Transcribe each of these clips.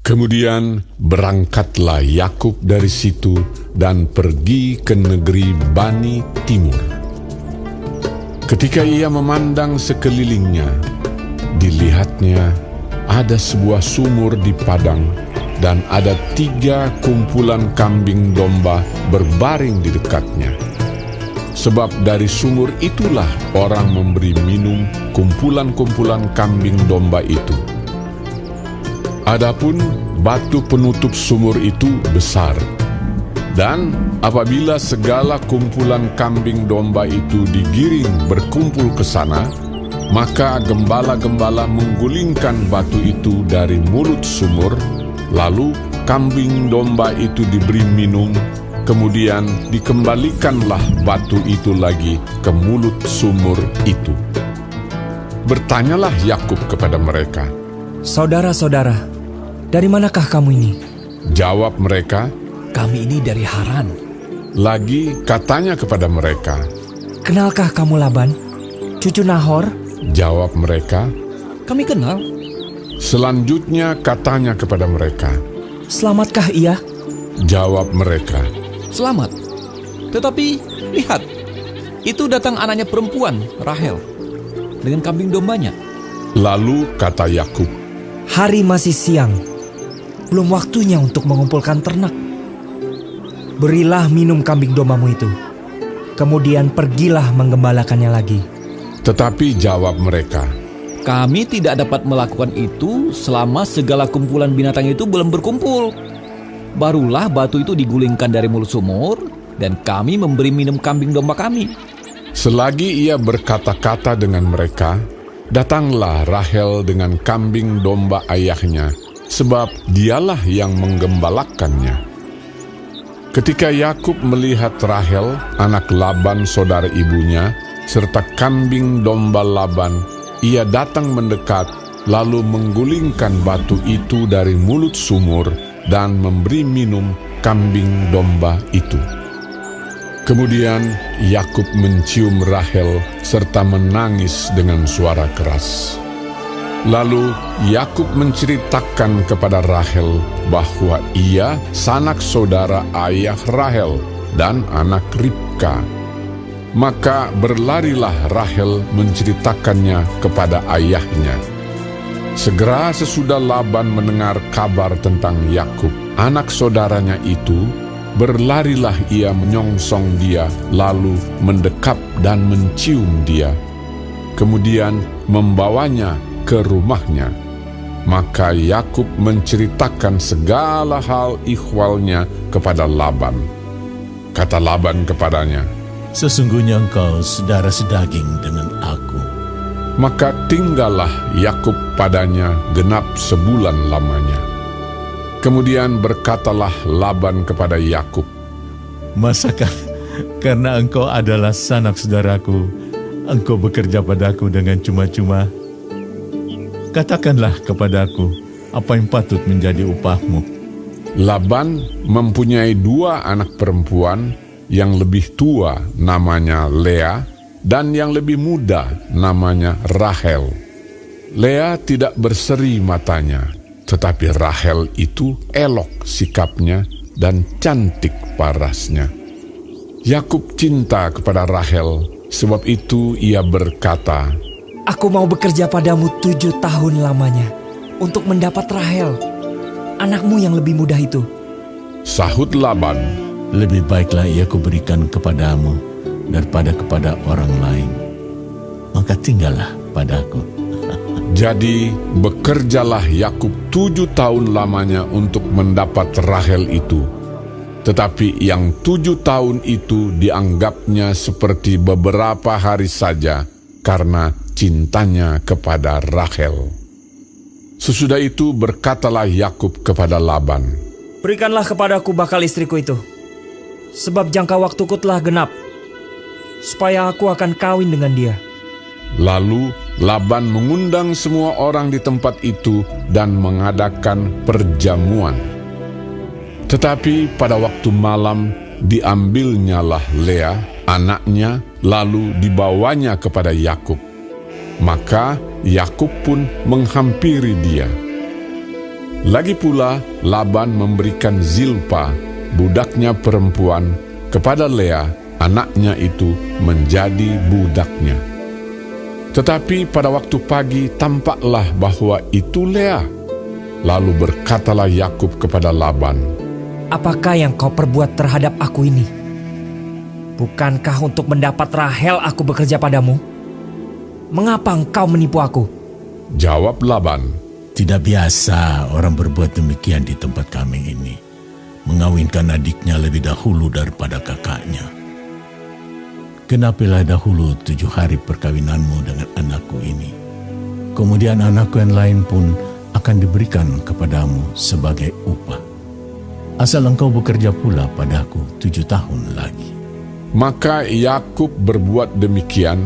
Kemudian berangkatlah Yakub dari situ dan pergi ke negeri Bani Timur. Ketika ia memandang sekelilingnya, dilihatnya ada sebuah sumur di padang dan ada 3 kumpulan kambing domba berbaring di dekatnya. Sebab dari sumur itulah orang memberi minum kumpulan-kumpulan kambing domba itu. Adapun batu penutup sumur itu besar, dan apabila segala kumpulan kambing domba itu digiring berkumpul ke sana, maka gembala-gembala menggulingkan batu itu dari mulut sumur, lalu kambing domba itu diberi minum, kemudian dikembalikanlah batu itu lagi ke mulut sumur itu. Bertanyalah Yakub kepada mereka, "Saudara-saudara, dari manakah kamu ini?" Jawab mereka, "Kami ini dari Haran." Lagi katanya kepada mereka, "Kenalkah kamu Laban, cucu Nahor?" Jawab mereka, "Kami kenal." Selanjutnya katanya kepada mereka, "Selamatkah ia?" Jawab mereka, "Selamat. Tetapi lihat, itu datang anaknya perempuan, Rahel, dengan kambing dombanya." Lalu kata Yakub, "Hari masih siang, belum waktunya untuk mengumpulkan ternak. Berilah minum kambing dombamu itu, kemudian pergilah menggembalakannya lagi." tetapi jawab mereka, "Kami tidak dapat melakukan itu selama segala kumpulan binatang itu belum berkumpul. Barulah batu itu digulingkan dari mulut sumur, dan kami memberi minum kambing domba kami." Selagi ia berkata-kata dengan mereka, datanglah Rahel dengan kambing domba ayahnya, sebab dialah yang menggembalakannya. Ketika Yakub melihat Rahel, anak Laban saudara ibunya, serta kambing domba Laban, ia datang mendekat, lalu menggulingkan batu itu dari mulut sumur dan memberi minum kambing domba itu. Kemudian Yakub mencium Rahel serta menangis dengan suara keras. Lalu Yakub menceritakan kepada Rahel bahwa ia sanak saudara ayah Rahel dan anak Ribka. Maka berlarilah Rahel menceritakannya kepada ayahnya. Segera sesudah Laban mendengar kabar tentang Yakub, anak saudaranya itu, berlarilah ia menyongsong dia, lalu mendekap dan mencium dia. Kemudian membawanya ke rumahnya. Maka Yakub menceritakan segala hal ihwalnya kepada Laban. Kata Laban kepadanya, "Sesungguhnya engkau saudara sedaging dengan aku." Maka tinggallah Yakub padanya genap sebulan lamanya. Kemudian berkatalah Laban kepada Yakub, "Masakah karena engkau adalah sanak saudaraku, engkau bekerja padaku dengan cuma-cuma? Katakanlah kepadaku apa yang patut menjadi upahmu." Laban mempunyai 2 anak perempuan, yang lebih tua namanya Lea, dan yang lebih muda namanya Rahel. Lea tidak berseri matanya, tetapi Rahel itu elok sikapnya dan cantik parasnya. Yakub cinta kepada Rahel, sebab itu ia berkata, "Aku mau bekerja padamu 7 tahun lamanya untuk mendapat Rahel, anakmu yang lebih muda itu." Sahut Laban, "Lebih baiklah ia kuberikan kepadamu daripada kepada orang lain. Maka tinggallah padaku." Jadi bekerjalah Yakub 7 tahun lamanya untuk mendapat Rahel itu. Tetapi yang 7 tahun itu dianggapnya seperti beberapa hari saja karena cintanya kepada Rahel. Sesudah itu berkatalah Yakub kepada Laban, "Berikanlah kepadaku bakal istriku itu, sebab jangka waktuku telah genap, supaya aku akan kawin dengan dia." Lalu Laban mengundang semua orang di tempat itu dan mengadakan perjamuan. Tetapi pada waktu malam diambilnyalah Lea, anaknya, lalu dibawanya kepada Yakub. Maka Yakub pun menghampiri dia. Lagi pula Laban memberikan Zilpa, budaknya perempuan, kepada Lea, anaknya itu, menjadi budaknya. Tetapi pada waktu pagi tampaklah bahwa itu Lea. Lalu berkatalah Yakub kepada Laban, Apakah yang kau perbuat terhadap aku ini? Bukankah untuk mendapat Rahel aku bekerja padamu? Mengapa engkau menipu aku? Jawab Laban, Tidak biasa orang berbuat demikian di tempat kami ini, mengawinkan adiknya lebih dahulu daripada kakaknya. Genapilah dahulu 7 hari perkawinanmu dengan anakku ini. Kemudian anakku yang lain pun akan diberikan kepadamu sebagai upah. Asal engkau bekerja pula padaku 7 tahun lagi. Maka Yakub berbuat demikian.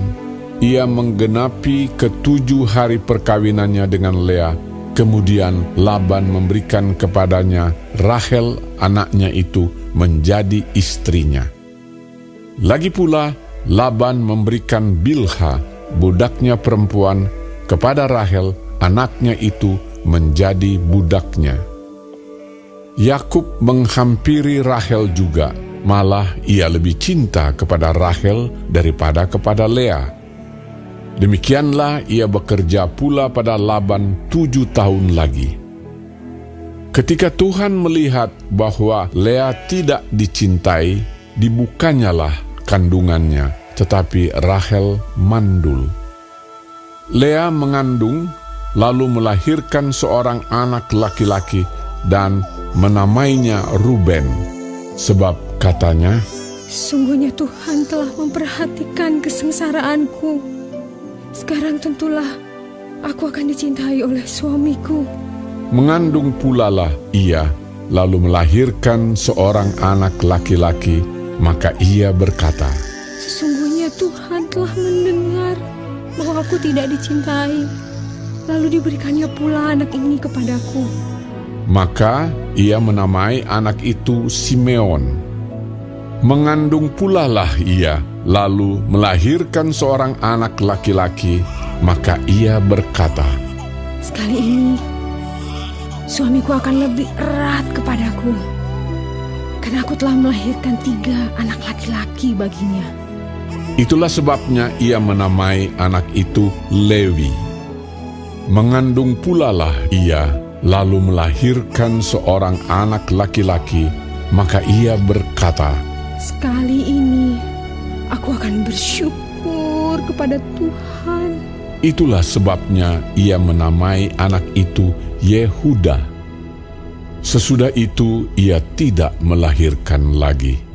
Ia menggenapi ke-7 hari perkawinannya dengan Lea. Kemudian Laban memberikan kepadanya Rahel, anaknya itu, menjadi istrinya. Lagi pula Laban memberikan Bilha, budaknya perempuan, kepada Rahel, anaknya itu, menjadi budaknya. Yakub menghampiri Rahel juga, malah ia lebih cinta kepada Rahel daripada kepada Lea. Demikianlah ia bekerja pula pada Laban 7 tahun lagi. Ketika Tuhan melihat bahwa Lea tidak dicintai, dibukanyalah kandungannya, tetapi Rahel mandul. Lea mengandung, lalu melahirkan seorang anak laki-laki dan menamainya Ruben, sebab katanya, Sungguhnya Tuhan telah memperhatikan kesengsaraanku. Sekarang tentulah aku akan dicintai oleh suamiku. Mengandung pulalah ia, lalu melahirkan seorang anak laki-laki, maka ia berkata, Sesungguhnya Tuhan telah mendengar bahwa aku tidak dicintai. Lalu diberikannya pula anak ini kepadaku. Maka ia menamai anak itu Simeon. Mengandung pulalah ia, lalu melahirkan seorang anak laki-laki, maka ia berkata, Sekali ini suamiku akan lebih erat kepadaku, karena aku telah melahirkan 3 anak laki-laki baginya. Itulah sebabnya ia menamai anak itu Lewi. Mengandung pulalah ia, lalu melahirkan seorang anak laki-laki, maka ia berkata, Sekali ini aku akan bersyukur kepada Tuhan. Itulah sebabnya ia menamai anak itu Yehuda. Sesudah itu ia tidak melahirkan lagi.